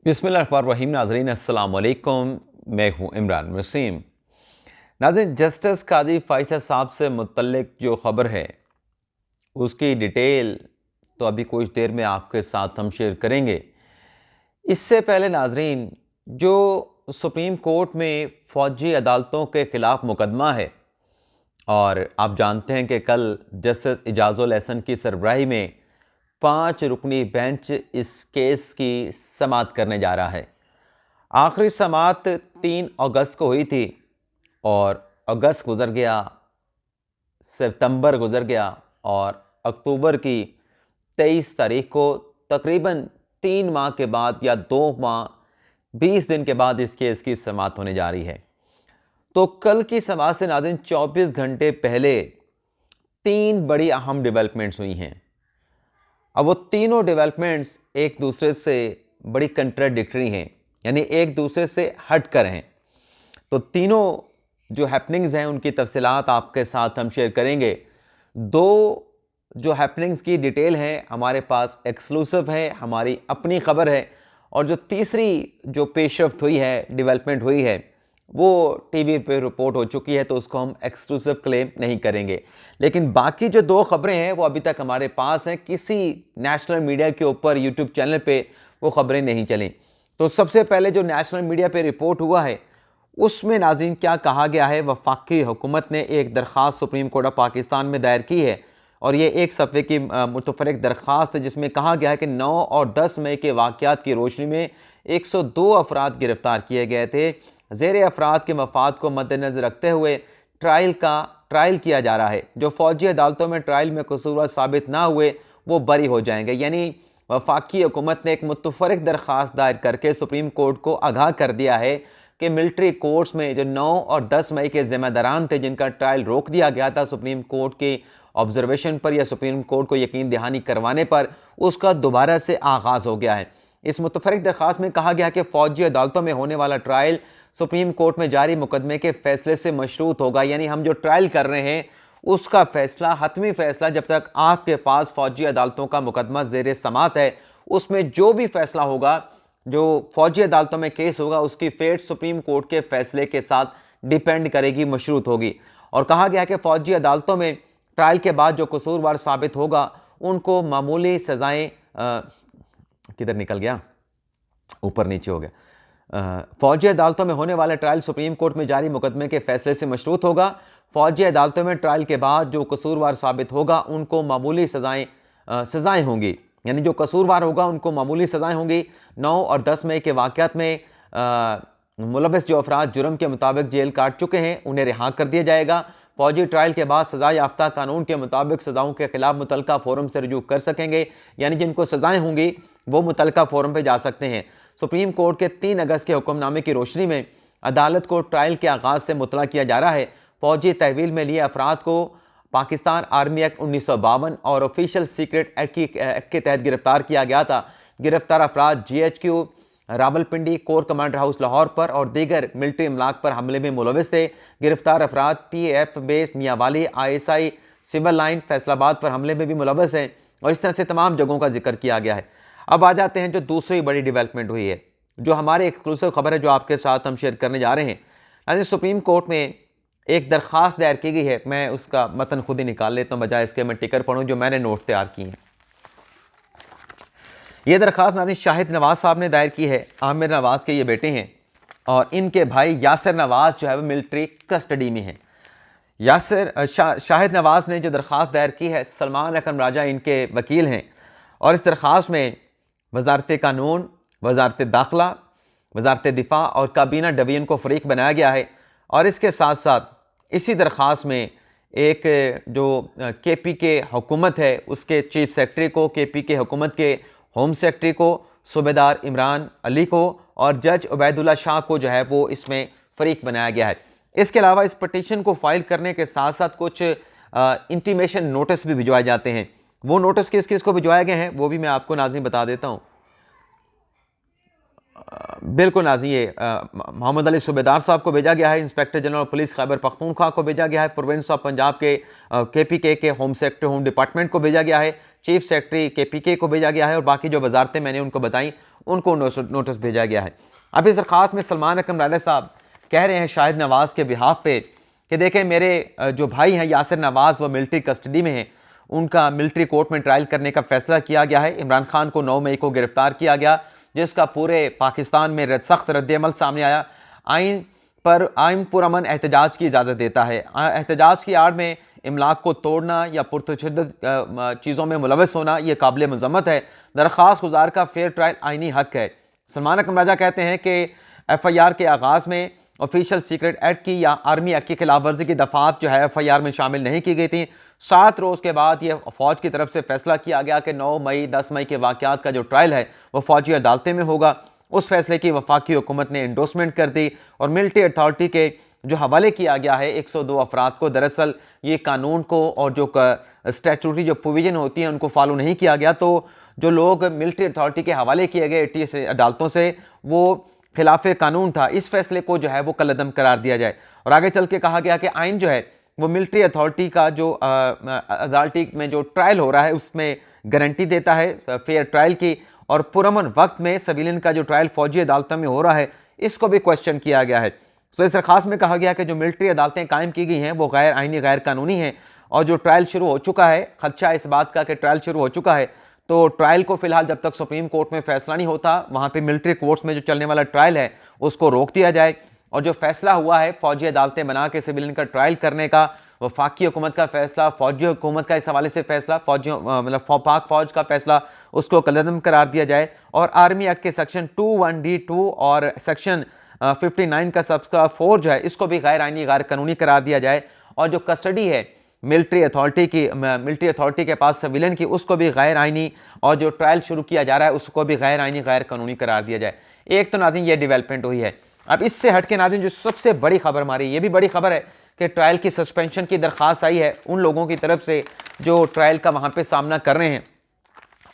बिस्मिल्लाहिर्रहमानिर्रहीम। नाज़रीन अस्सलाम वालेकुम, मैं हूँ इमरान वसीम। नाज़रीन, जस्टिस कादी फ़ैसल साहब से मुतल्लिक जो ख़बर है उसकी डिटेल तो अभी कुछ देर में आपके साथ हम शेयर करेंगे। इससे पहले नाज़रीन, जो सुप्रीम कोर्ट में फ़ौजी अदालतों के ख़िलाफ़ मुकदमा है और आप जानते हैं कि कल जस्टिस इजाज़ुल एहसन की सरबराही में 5 रुकनी बेंच इस केस की समाअत करने जा रहा है। आखिरी समाअत 3 अगस्त को हुई थी और अगस्त गुज़र गया, सितंबर गुज़र गया और अक्टूबर की 23 तारीख को तकरीबन 3 माह के बाद या 2 माह 20 दिन के बाद इस केस की समाअत होने जा रही है। तो कल की समाअत से नाज़रीन 24 घंटे पहले 3 बड़ी अहम डेवलपमेंट्स हुई हैं। अब वो तीनों डेवलपमेंट्स एक दूसरे से बड़ी कंट्राडिक्टरी हैं, यानी एक दूसरे से हट कर हैं। तो तीनों जो हैपनिंग्स हैं उनकी तफसीलात आपके साथ हम शेयर करेंगे। 2 जो हैपनिंग्स की डिटेल है हमारे पास एक्सक्लूसिव है, हमारी अपनी ख़बर है, और जो तीसरी जो पेशरफ्त हुई है, डेवलपमेंट हुई है, वो टीवी पे रिपोर्ट हो चुकी है, तो उसको हम एक्सक्लूसिव क्लेम नहीं करेंगे। लेकिन बाकी जो 2 ख़बरें हैं वो अभी तक हमारे पास हैं, किसी नेशनल मीडिया के ऊपर यूट्यूब चैनल पे वो ख़बरें नहीं चलीं। तो सबसे पहले जो नेशनल मीडिया पे रिपोर्ट हुआ है उसमें नाज़रीन क्या कहा गया है, वफाकी हुकूमत ने एक दरख्वास्त सुप्रीम कोर्ट ऑफ पाकिस्तान में दायर की है और ये एक सफ़े की मुतफ़रक़ दरख्वास्त है जिसमें कहा गया है कि 9 और 10 मई के वाक़यात की रोशनी में 102 अफराद गिरफ़्तार किए गए थे। ज़ेरे अफराद के मफाद को मद्देनज़र रखते हुए ट्रायल किया जा रहा है। जो फ़ौजी अदालतों में ट्रायल में कसूरवार साबित ना हुए वो बरी हो जाएंगे। यानी वफाकी हुकूमत ने एक मुतफ़रक़ दरख्वास्त दायर करके सुप्रीम कोर्ट को आगाह कर दिया है कि मिलिट्री कोर्ट्स में जो 9 और 10 मई के ज़िम्मेदारान थे जिनका ट्रायल रोक दिया गया था सुप्रीम कोर्ट के ऑब्जर्वेशन पर या सुप्रीम कोर्ट को यकीन दहानी करवाने पर, उसका दोबारा से आगाज़ हो गया है। इस मुतफ़रक़ दरख्वास्त में कहा गया कि फ़ौजी अदालतों में होने वाला ट्रायल सुप्रीम कोर्ट में जारी मुकदमे के फ़ैसले से मशरूत होगा। यानी हम जो ट्रायल कर रहे हैं उसका फ़ैसला, हतमी फ़ैसला, जब तक आपके पास फ़ौजी अदालतों का मुकदमा ज़ेरे समाअत है, उसमें जो भी फ़ैसला होगा, जो फ़ौजी अदालतों में केस होगा, उसकी फेट सुप्रीम कोर्ट के फ़ैसले के साथ डिपेंड करेगी, मशरूत होगी। और कहा गया कि फ़ौजी अदालतों में ट्रायल के बाद जो कसूरवार साबित होगा उनको मामूली सज़ाएँ किधर निकल गया, ऊपर नीचे हो गया। फ़ौजी अदालतों में होने वाला ट्रायल सुप्रीम कोर्ट में जारी मुकदमे के फ़ैसले से मशरूत होगा। फ़ौजी अदालतों में ट्रायल के बाद जो कसूरवार साबित होगा उनको मामूली सज़ाएँ होंगी, यानी जो कसूरवार होगा उनको मामूली सज़ाएँ होंगी। 9 और 10 मई के वाक़यात में मुलव्वस जो अफराद जुर्म के मुताबिक जेल काट चुके हैं उन्हें रिहा कर दिया जाएगा। फ़ौजी ट्रायल के बाद सज़ा याफ्ता कानून के मुताबिक सज़ाओं के खिलाफ मुतलका फ़ोरम से रुजू कर सकेंगे, यानी जिनको सज़ाएँ होंगी वो मुतलका फ़ोरम पर जा सकते हैं। सुप्रीम कोर्ट के 3 अगस्त के हुक्मनामे की रोशनी में अदालत को ट्रायल के आगाज़ से मुतला किया जा रहा है। फ़ौजी तहवील में लिए अफराद को पाकिस्तान आर्मी एक्ट 1952 और ऑफिशियल सीक्रेट एक्ट के तहत गिरफ्तार किया गया था। गिरफ्तार अफराद GHQ, Rawalpindi, core commander house Lahore पर और दीगर मिलिट्री इमलाक पर हमले में मुलव्वस थे। गिरफ्तार अफराद PAF base Mianwali, ISI, civil line, Faisalabad पर हमले में भी मुलव्वस हैं और इस तरह से तमाम जगहों का जिक्र किया गया है। अब आ जाते हैं जो दूसरी बड़ी डेवलपमेंट हुई है, जो हमारी एक्सक्लूसिव खबर है, जो आपके साथ हम शेयर करने जा रहे हैं। यानी सुप्रीम कोर्ट में एक दरख्वास्त दायर की गई है। मैं उसका मतन खुद ही निकाल लेता हूँ, बजाय इसके मैं टिकर पढ़ूँ जो मैंने नोट तैयार किए हैं। ये दरख्वास्त नाज़रीन शाहिद नवाज़ साहब ने दायर की है। आमिर नवाज़ के ये बेटे हैं और इनके भाई यासिर नवाज़ जो है वो मिलिट्री कस्टडी में है। शाहिद नवाज़ ने जो दरख्वास्त दायर की है, सलमान अकरम राजा इनके वकील हैं और इस दरख्वास्त में वजारत कानून, वजारत दाखिला, वजारत दिफा और काबीना डिवीज़न को फ़रीक बनाया गया है। और इसके साथ साथ इसी दरख्वास्त में एक जो KPK हुकूमत है उसके चीफ सेक्रेटरी को, KPK हुकूमत के होम सेक्रेटरी को, सूबेदार इमरान अली को और जज उबैदुल्ला शाह को जो है वो इसमें फ़रीक बनाया गया है। इसके अलावा इस पटिशन को फाइल करने के साथ साथ कुछ इंटीमेशन नोटिस भी भिजवाए जाते हैं। वो नोटिस किस किस को भिजवाए गए हैं वो भी मैं आपको नाज़रीन बता देता हूँ। बिल्कुल नाज़रीन, ये मोहम्मद अली सूबेदार साहब को भेजा गया है, inspector general police Khyber Pakhtunkhwa को भेजा गया है, प्रोविंस ऑफ पंजाब के KPK के होम सेक्रेटरी होम डिपार्टमेंट को भेजा गया है, चीफ सेक्रेटरी KPK को भेजा गया है और बाकी जो वजारतें मैंने उनको बताई उनको नोटिस भेजा गया है। अब इस दरख्वास्त में सलमान अकरम रायला साहब कह रहे हैं शाहिद नवाज़ के बिहाफ पे कि देखें मेरे जो भाई हैं यासिर नवाज़ वो मिलिट्री कस्टडी में हैं, उनका मिलिट्री कोर्ट में ट्रायल करने का फैसला किया गया है। इमरान खान को 9 मई को गिरफ्तार किया गया, जिसका पूरे पाकिस्तान में सख्त रद्द-ए-अमल सामने आया। आइन पुरअमन एहतजाज की इजाज़त देता है। एहतजाज की आड़ में इमलाक को तोड़ना या पुरतशद्दुद चीज़ों में मुलव्वस होना यह काबिल मज़म्मत है। दरख्वास्त गुजार का फेयर ट्रायल आइनी हक है। सलमान अकरम राजा कहते हैं कि FIR के आगाज़ में ऑफिशियल सीक्रेट एक्ट की या आर्मी एक्ट की खिलाफ वर्जी की दफ़ात जो है FIR में शामिल नहीं की गई थी। 7 रोज़ के बाद ये फ़ौज की तरफ से फैसला किया गया कि 9 मई 10 मई के वाक़यात का जो ट्रायल है वो फ़ौजी अदालतें में होगा। उस फैसले की वफाकी हुकूमत ने एंडोर्समेंट कर दी और मिलिट्री अथॉरिटी के जो हवाले किया गया है 102 अफराद को, दरअसल ये कानून को और जो स्टैट्यूटरी जो प्रोविजन होती है उनको फॉलो नहीं किया गया। तो जो लोग मिलिट्री अथॉरिटी के हवाले किए गए ATS अदालतों से वो खिलाफ कानून था। इस फैसले को जो है वो कलअदम करार दिया जाए। और आगे चल के कहा गया कि आइन जो है वो मिलिट्री अथॉरिटी का जो अदालती में जो ट्रायल हो रहा है उसमें गारंटी देता है फेयर ट्रायल की, और पुरअमन वक्त में सिविलियन का जो ट्रायल फौजी अदालतों में हो रहा है इसको भी क्वेश्चन किया गया है। तो इस दरख्वास्त में कहा गया कि जो मिलिट्री अदालतें कायम की गई हैं वो गैर आइनी गैर कानूनी हैं, और जो ट्रायल शुरू हो चुका है, खदशा इस बात का कि ट्रायल शुरू हो चुका है तो ट्रायल को फिलहाल जब तक सुप्रीम कोर्ट में फैसला नहीं होता वहाँ पे मिलिट्री कोर्ट्स में जो चलने वाला ट्रायल है उसको रोक दिया जाए, और जो फैसला हुआ है फौजी अदालतें बना के सिविलियन का ट्रायल करने का, वफाकी हुकूमत का फैसला, फौजी हुकूमत का इस हवाले से फैसला, फौजी मतलब पाक फौज का फैसला, उसको कलअदम करार दिया जाए। और आर्मी एक्ट के सेक्शन 21D2 और सेक्शन 59 का सबका 4 जो है इसको भी गैर आइनी गैर कानूनी करार दिया जाए, और जो कस्टडी है मिलिट्री अथॉरिटी के पास सिविलियन की उसको भी गैर आइनी, और जो ट्रायल शुरू किया जा रहा है उसको भी गैर आइनी गैर कानूनी करार दिया जाए। एक तो नाज़रीन ये डेवलपमेंट हुई है। अब इससे हट के नाज़रीन जो सबसे बड़ी खबर हमारी, ये भी बड़ी खबर है कि ट्रायल की सस्पेंशन की दरख्वास्त आई है उन लोगों की तरफ से जो ट्रायल का वहाँ पे सामना कर रहे हैं,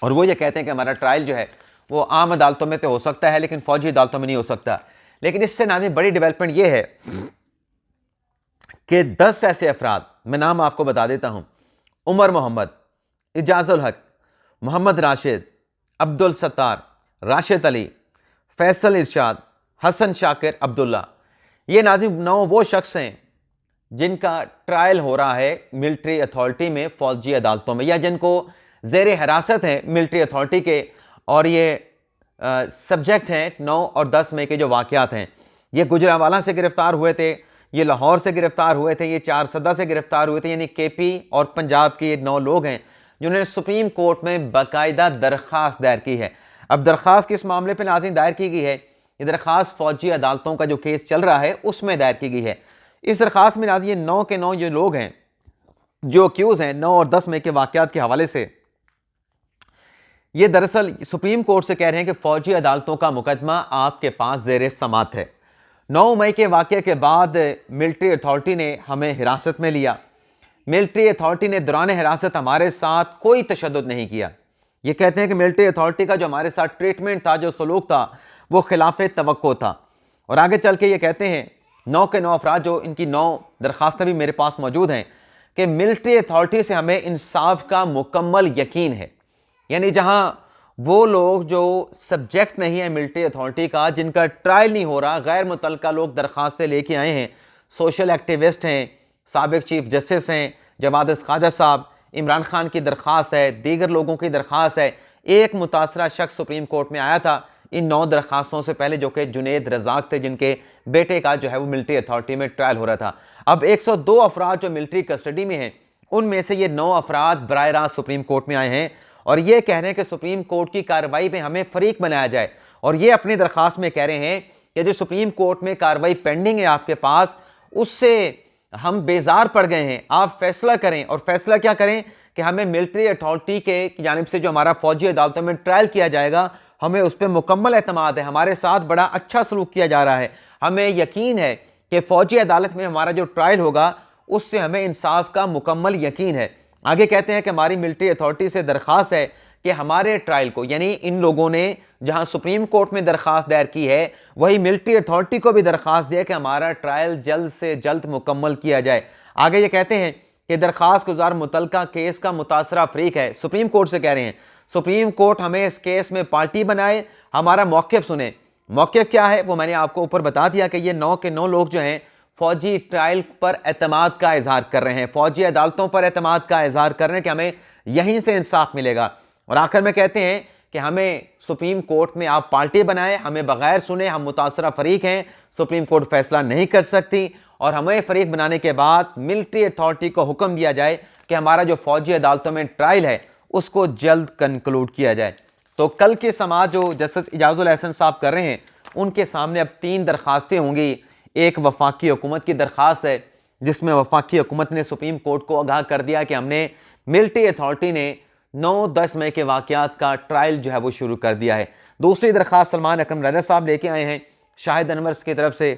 और वो ये कहते हैं कि हमारा ट्रायल जो है वो आम अदालतों में तो हो सकता है लेकिन फौजी अदालतों में नहीं हो सकता। लेकिन इससे नाज़रीन बड़ी डेवलपमेंट ये है कि 10 ऐसे अफराद, मैं नाम आपको बता देता हूँ, उमर मोहम्मद, इजाजुल हक, मोहम्मद राशिद, अब्दुल सत्तार, राशिद अली, फैसल इरशाद, हसन शाकिर अब्दुल्ला, ये नाज़रीन 9 वो शख्स हैं जिनका ट्रायल हो रहा है मिलिट्री अथॉरिटी में फौजी अदालतों में, या जिनको ज़ेर हिरासत है मिलिट्री अथॉरिटी के, और ये सब्जेक्ट हैं 9 और 10 मई के जो वाक़यात हैं। ये गुजरांवाला से गिरफ्तार हुए थे, ये लाहौर से गिरफ्तार हुए थे, ये चारसदा से गिरफ्तार हुए थे, यानी KP और पंजाब के ये 9 लोग हैं जिन्होंने सुप्रीम कोर्ट में बाकायदा दरख्वास्त दायर की है। अब दरख्वास्त किस मामले पर नाज़रीन दायर की गई है? ये दरख्वास्त फौजी अदालतों का जो केस चल रहा है उसमें दायर की गई है। इस दरख्वास्त में नाज़रीन ये 9 के 9 ये लोग हैं जो अक्यूज़ हैं 9 और 10 मई के वाक़यात के हवाले से। ये दरअसल सुप्रीम कोर्ट से कह रहे हैं कि फौजी अदालतों का मुकदमा आपके पास ज़ेर समात है। 9 मई के वाक़े के बाद मिलिट्री अथॉरिटी ने हमें हिरासत में लिया। मिलिट्री अथॉरिटी ने दौरान हिरासत हमारे साथ कोई तशद्दुद नहीं किया। ये कहते हैं कि मिलिट्री अथॉरिटी का जो हमारे साथ ट्रीटमेंट था, जो सलूक था, वो खिलाफ तवक्को था। और आगे चल के ये कहते हैं 9 के 9 अफराद, जो इनकी 9 दरख्वास्तें भी मेरे पास मौजूद हैं, कि मिलिट्री अथॉरिटी से हमें इंसाफ का मुकम्मल यकीन है। यानी जहां वो लोग जो सब्जेक्ट नहीं है मिलिट्री अथॉरिटी का, जिनका ट्रायल नहीं हो रहा, गैर मुतल्लिका लोग दरख्वास्तें लेके आए हैं, सोशल एक्टिविस्ट हैं, साबिक चीफ जस्टिस हैं जवाद ख्वाजा साहब, इमरान खान की दरख्वास्त है, दीगर लोगों की दरख्वास्त है, एक मुतासरा शख्स सुप्रीम कोर्ट में आया था इन 9 दरख्वास्तों से पहले, जो कि जुनेद रज़ाक थे, जिनके बेटे का जो है वो मिलिट्री अथॉरिटी में ट्रायल हो रहा था। अब 102 अफराद जो मिलिट्री कस्टडी में हैं उनमें से ये 9 अफराद बराह रास्त सुप्रीम कोर्ट में आए हैं और ये कह रहे हैं कि सुप्रीम कोर्ट की कार्रवाई में हमें फरीक बनाया जाए। और ये अपनी दरख्वास्त में कह रहे हैं कि जो सुप्रीम कोर्ट में कार्रवाई पेंडिंग है आपके पास, उससे हम बेजार पड़ गए हैं, आप फैसला करें। और फैसला क्या करें कि हमें मिलिट्री अथॉरिटी के जानिब से जो हमारा फौजी अदालतों में ट्रायल किया जाएगा, हमें उस पर मुकम्मल एतमाद है, हमारे साथ बड़ा अच्छा सलूक किया जा रहा है, हमें यकीन है कि फौजी अदालत में हमारा जो ट्रायल होगा उससे हमें इंसाफ का मुकम्मल यकीन है। आगे कहते हैं कि हमारी मिलिट्री अथॉरिटी से दरख्वास्त है कि हमारे ट्रायल को, यानी इन लोगों ने जहां सुप्रीम कोर्ट में दरख्वास्त दायर की है, वही मिलिट्री अथॉरिटी को भी दरख्वास्त दिया कि हमारा ट्रायल जल्द से जल्द मुकम्मल किया जाए। आगे ये कहते हैं कि दरखास्त गुजार मुतलका केस का मुतासरा फरीक है, सुप्रीम कोर्ट से कह रहे हैं सुप्रीम कोर्ट हमें इस केस में पार्टी बनाए, हमारा मौक़िफ़ सुने। मौक़िफ़ क्या है वो मैंने आपको ऊपर बता दिया कि ये 9 के 9 लोग जो हैं फ़ौजी ट्रायल पर एतमाद का इजहार कर रहे हैं, फ़ौजी अदालतों पर एतमाद का इजहार कर रहे हैं कि हमें यहीं से इंसाफ मिलेगा। और आखिर में कहते हैं कि हमें सुप्रीम कोर्ट में आप पार्टी बनाए, हमें बगैर सुने, हम मुतासरा फरीक हैं, सुप्रीम कोर्ट फैसला नहीं कर सकती, और हमें फरीक बनाने के बाद मिलिट्री अथॉरिटी को हुक्म दिया जाए कि हमारा जो फ़ौजी अदालतों में ट्रायल है उसको जल्द कंक्लूड किया जाए। तो कल के समाज जो जस्टिस इजाजुल एहसन साहब कर रहे हैं उनके सामने अब 3 दरखास्तें होंगी। एक वफाकी हुकूमत की दरख्वास्त है जिसमें वफाकी हुकूमत ने सुप्रीम कोर्ट को आगाह कर दिया कि हमने मिलिट्री अथॉरिटी ने 9-10 मई के वाक़यात का ट्रायल जो है वो शुरू कर दिया है। दूसरी दरख्वास्त सलमान अकरम रज़ा साहब लेके आए हैं शाहिद अनवर की तरफ से,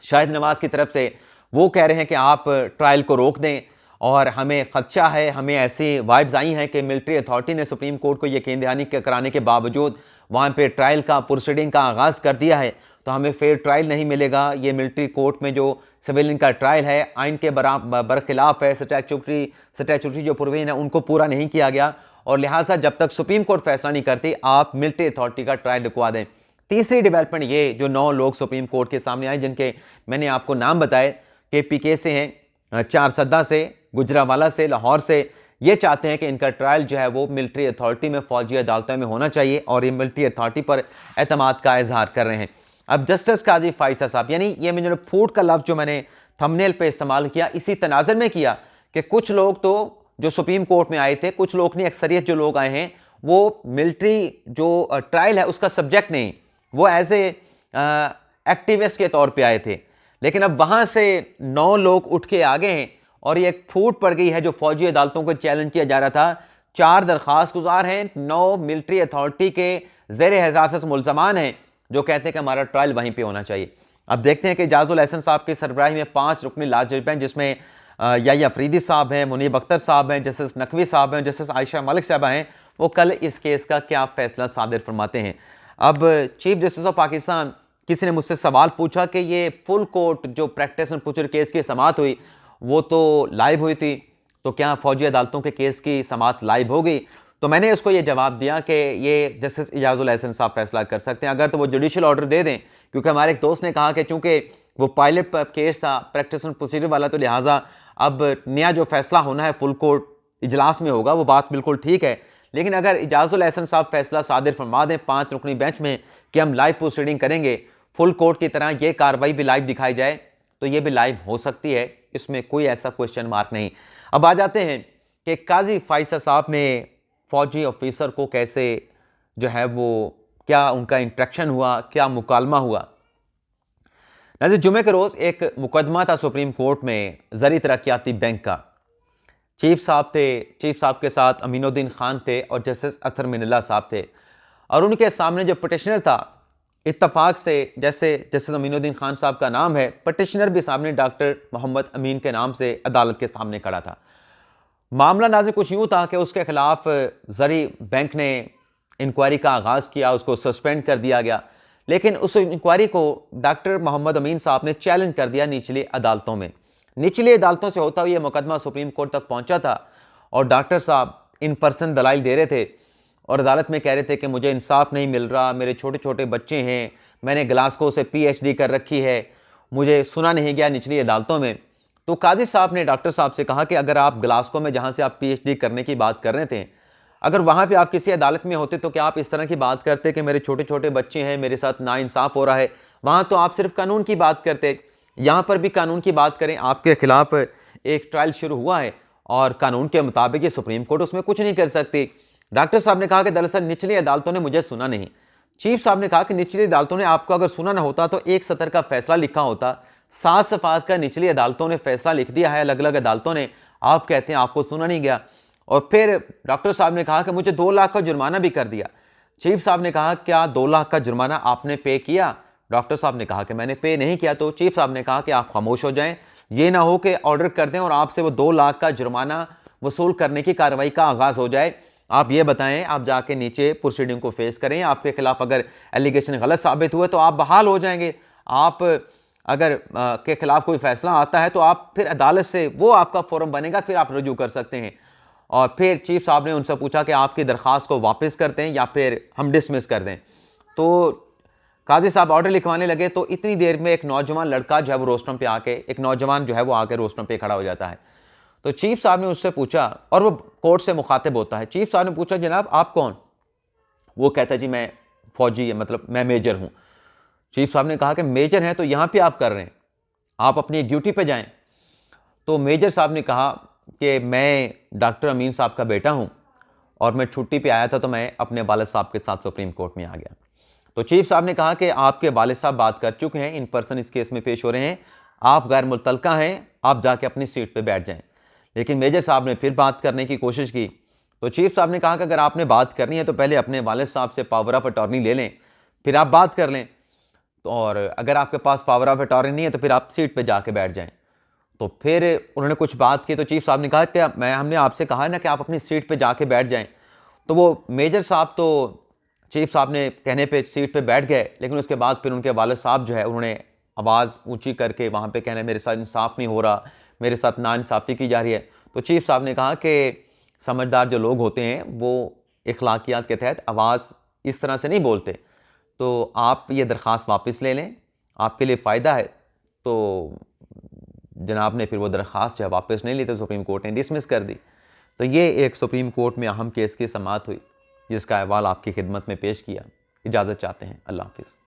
शाहिद नवाज़ की तरफ से। वो कह रहे हैं कि आप ट्रायल को रोक दें और हमें ख़दशा है, हमें ऐसी वाइब्स आई हैं कि मिलिट्री अथॉरिटी ने सुप्रीम कोर्ट को यकीन दहानी कराने के बावजूद वहाँ पे ट्रायल का प्रोसीडिंग का आगाज़ कर दिया है, तो हमें फेयर ट्रायल नहीं मिलेगा। ये मिलिट्री कोर्ट में जो सिविलियन का ट्रायल है आइन के बरखिलाफ है, स्टैचूटरी जो प्रोविजन है उनको पूरा नहीं किया गया, और लिहाजा जब तक सुप्रीम कोर्ट फैसला नहीं करती आप मिलिट्री अथॉरिटी का ट्रायल रुकवा दें। तीसरी डेवलपमेंट ये जो 9 लोग सुप्रीम कोर्ट के सामने आए जिनके मैंने आपको नाम बताए कि पीके से हैं, चारसद्दा से, गुजरावाला से, लाहौर से, ये चाहते हैं कि इनका ट्रायल जो है वो मिलिट्री अथॉरिटी में, फ़ौजी अदालतों में होना चाहिए, और ये मिलिट्री अथॉरिटी पर एतमाद का इजहार कर रहे हैं। अब जस्टिस काजी फ़ाइज़ा साहब, यानी ये मैंने फूड का लफ्ज़ जो मैंने थंबनेल पे इस्तेमाल किया इसी तनाज़ुर में किया कि कुछ लोग तो जो सुप्रीम कोर्ट में आए थे, कुछ लोग नहीं, अक्सरियत जो लोग आए हैं वो मिलिट्री जो ट्रायल है उसका सब्जेक्ट नहीं, वो एज ए एक्टिविस्ट के तौर पे आए थे। लेकिन अब वहाँ से 9 लोग उठ के आ गए हैं और ये एक फूट पड़ गई है जो फ़ौजी अदालतों को चैलेंज किया जा रहा था। 4 दरख्वास्त गुजार हैं, 9 मिलिट्री अथॉरिटी के ज़ेर हिरासत मुल्ज़मान हैं जो कहते हैं कि हमारा ट्रायल वहीं पे होना चाहिए। अब देखते हैं कि इजाजुल एहसन साहब की सरबराही में 5 रुकनी लाज जज हैं जिसमें याह्या अफरीदी साहब हैं, मुनीब अख्तर साहब हैं, जस्टिस नकवी साहब हैं, जस्टिस आयशा मलिक साहबा हैं। वो कल इस केस का क्या फ़ैसला सादिर फरमाते हैं। अब चीफ जस्टिस ऑफ पाकिस्तान, किसी ने मुझसे सवाल पूछा कि ये फुल कोर्ट जो प्रैक्टिस एंड पुचर केस की समाअत हुई वो तो लाइव हुई थी, तो क्या फ़ौजी अदालतों के केस की समाअत लाइव हो गई? तो मैंने उसको ये जवाब दिया कि ये जस्टिस इजाजुल एहसन साहब फैसला कर सकते हैं, अगर तो वो जुडिशल ऑर्डर दे दें, क्योंकि हमारे एक दोस्त ने कहा कि चूँकि वो पायलट केस था प्रैक्टिस एंड प्रोसीजर वाला, तो लिहाजा अब नया जो फैसला होना है फुल कोर्ट इजलास में होगा। वो बात बिल्कुल ठीक है, लेकिन अगर इजाजुल एहसन साहब फैसला सादिर फरमा दें 5 रुकनी बेंच में कि हम लाइव प्रोसीडिंग करेंगे, फुल कोर्ट की तरह ये कार्रवाई भी लाइव दिखाई जाए, तो ये भी लाइव हो सकती है, इसमें कोई ऐसा क्वेश्चन मार्क नहीं। अब आ जाते हैं कि काजी फ़ाइज़ा साहब ने फ़ौजी ऑफिसर को कैसे जो है वो क्या उनका इंट्रैक्शन हुआ, क्या मुकालमा हुआ। नाज़रीन, जुमे के रोज़ एक मुकदमा था सुप्रीम कोर्ट में ज़री तरक्याती बैंक का। चीफ साहब थे, चीफ साहब के साथ अमीनुद्दीन खान थे और जस्टिस अख्तर मिनल्ला साहब थे, और उनके सामने जो पटिशनर था, इत्तफाक से जैसे जस्टिस अमीनुद्दीन खान साहब का नाम है, पटिशनर भी सामने डॉक्टर मोहम्मद अमीन के नाम से अदालत के सामने खड़ा था। मामला नाज़रीन कुछ यूँ था कि उसके खिलाफ ज़री बैंक ने इंक्वायरी का आगाज़ किया, उसको सस्पेंड कर दिया गया, लेकिन उस इंक्वायरी को डॉक्टर मोहम्मद अमीन साहब ने चैलेंज कर दिया निचली अदालतों में। निचली अदालतों से होता हुआ ये मुकदमा सुप्रीम कोर्ट तक पहुंचा था और डॉक्टर साहब इन पर्सन दलाइल दे रहे थे और अदालत में कह रहे थे कि मुझे इंसाफ नहीं मिल रहा, मेरे छोटे छोटे बच्चे हैं, मैंने ग्लासगो से PhD कर रखी है, मुझे सुना नहीं गया निचली अदालतों में। तो काजी साहब ने डॉक्टर साहब से कहा कि अगर आप ग्लासगो में जहाँ से आप PhD करने की बात कर रहे थे, अगर वहाँ पे आप किसी अदालत में होते तो क्या आप इस तरह की बात करते कि मेरे छोटे छोटे बच्चे हैं, मेरे साथ नाइंसाफ़ हो रहा है? वहाँ तो आप सिर्फ कानून की बात करते, यहाँ पर भी कानून की बात करें। आपके खिलाफ एक ट्रायल शुरू हुआ है और कानून के मुताबिक ये सुप्रीम कोर्ट उसमें कुछ नहीं कर सकती। डॉक्टर साहब ने कहा कि दरअसल निचली अदालतों ने मुझे सुना नहीं। चीफ साहब ने कहा कि निचली अदालतों ने आपको अगर सुना ना होता तो 1 सतर का फैसला लिखा होता, 7 सफ़ात का निचली अदालतों ने फैसला लिख दिया है, अलग अलग अदालतों ने। आप कहते हैं आपको सुना नहीं गया। और फिर डॉक्टर साहब ने कहा कि मुझे 2 लाख का जुर्माना भी कर दिया। चीफ साहब ने कहा क्या 2 लाख का जुर्माना आपने पे किया? डॉक्टर साहब ने कहा कि मैंने पे नहीं किया। तो चीफ साहब ने कहा कि आप खामोश हो जाएं, ये ना हो कि ऑर्डर कर दें और आपसे वो 2 लाख का जुर्माना वसूल करने की कार्रवाई का आगाज़ हो जाए। आप ये बताएं, आप जाके नीचे प्रोसीडिंग को फेस करें, आपके खिलाफ अगर एलिगेशन गलत साबित हुए तो आप बहाल हो जाएंगे। आप अगर के ख़िलाफ़ कोई फ़ैसला आता है तो आप फिर अदालत से वो आपका फ़ोरम बनेगा, फिर आप रजू कर सकते हैं। और फिर चीफ़ साहब ने उनसे पूछा कि आपकी दरख्वास्त को वापस कर दें या फिर हम डिसमिस कर दें। तो काज़ी साहब ऑर्डर लिखवाने लगे तो इतनी देर में एक नौजवान लड़का जो है वो रोस्टम पे आके, एक नौजवान जो है वो आके रोस्टम पे खड़ा हो जाता है। तो चीफ़ साहब ने उससे पूछा, और वो कोर्ट से मुखातिब होता है। चीफ़ साहब ने पूछा, जनाब आप कौन? वो कहता है, जी मैं फ़ौजी, मतलब मैं मेजर हूँ। चीफ़ साहब ने कहा कि मेजर हैं तो यहाँ पे आप कर रहे हैं, आप अपनी ड्यूटी पे जाएं। तो मेजर साहब ने कहा कि मैं डॉक्टर अमीन साहब का बेटा हूँ और मैं छुट्टी पे आया था तो मैं अपने वालिद साहब के साथ सुप्रीम कोर्ट में आ गया। तो चीफ़ साहब ने कहा कि आपके वालिद साहब बात कर चुके हैं, इन पर्सन इस केस में पेश हो रहे हैं, आप गैर मुतलका हैं, आप जाके अपनी सीट पे बैठ जाएं। लेकिन मेजर साहब ने फिर बात करने की कोशिश की। तो चीफ़ साहब ने कहा कि अगर आपने बात करनी है तो पहले अपने वालिद साहब से पावर ऑफ अटॉर्नी ले लें, फिर आप बात कर लें। तो और अगर आपके पास पावर ऑफ अटॉर्नी नहीं है तो फिर आप सीट पे जाके बैठ जाएं। तो फिर उन्होंने कुछ बात की तो चीफ़ साहब ने कहा कि हमने आपसे कहा है ना कि आप अपनी सीट पे जाके बैठ जाएं। तो वो मेजर साहब तो चीफ़ साहब ने कहने पे सीट पे बैठ गए, लेकिन उसके बाद फिर उनके वालिद साहब जो है उन्होंने आवाज़ ऊंची करके वहाँ पे कहना, मेरे साथ इंसाफ नहीं हो रहा, मेरे साथ नाइंसाफ़ी की जा रही है। तो चीफ़ साहब ने कहा कि समझदार जो लोग होते हैं वो इखलाकियात के तहत आवाज़ इस तरह से नहीं बोलते, तो आप ये दरख्वास्त वापस ले लें, आपके लिए फ़ायदा है। तो जनाब ने फिर वो दरख्वास्त जो है वापस नहीं ली तो सुप्रीम कोर्ट ने डिसमिस कर दी। तो ये एक सुप्रीम कोर्ट में अहम केस की समाअत हुई जिसका अहवाल आपकी खिदमत में पेश किया। इजाज़त चाहते हैं। अल्लाह हाफ़िज़।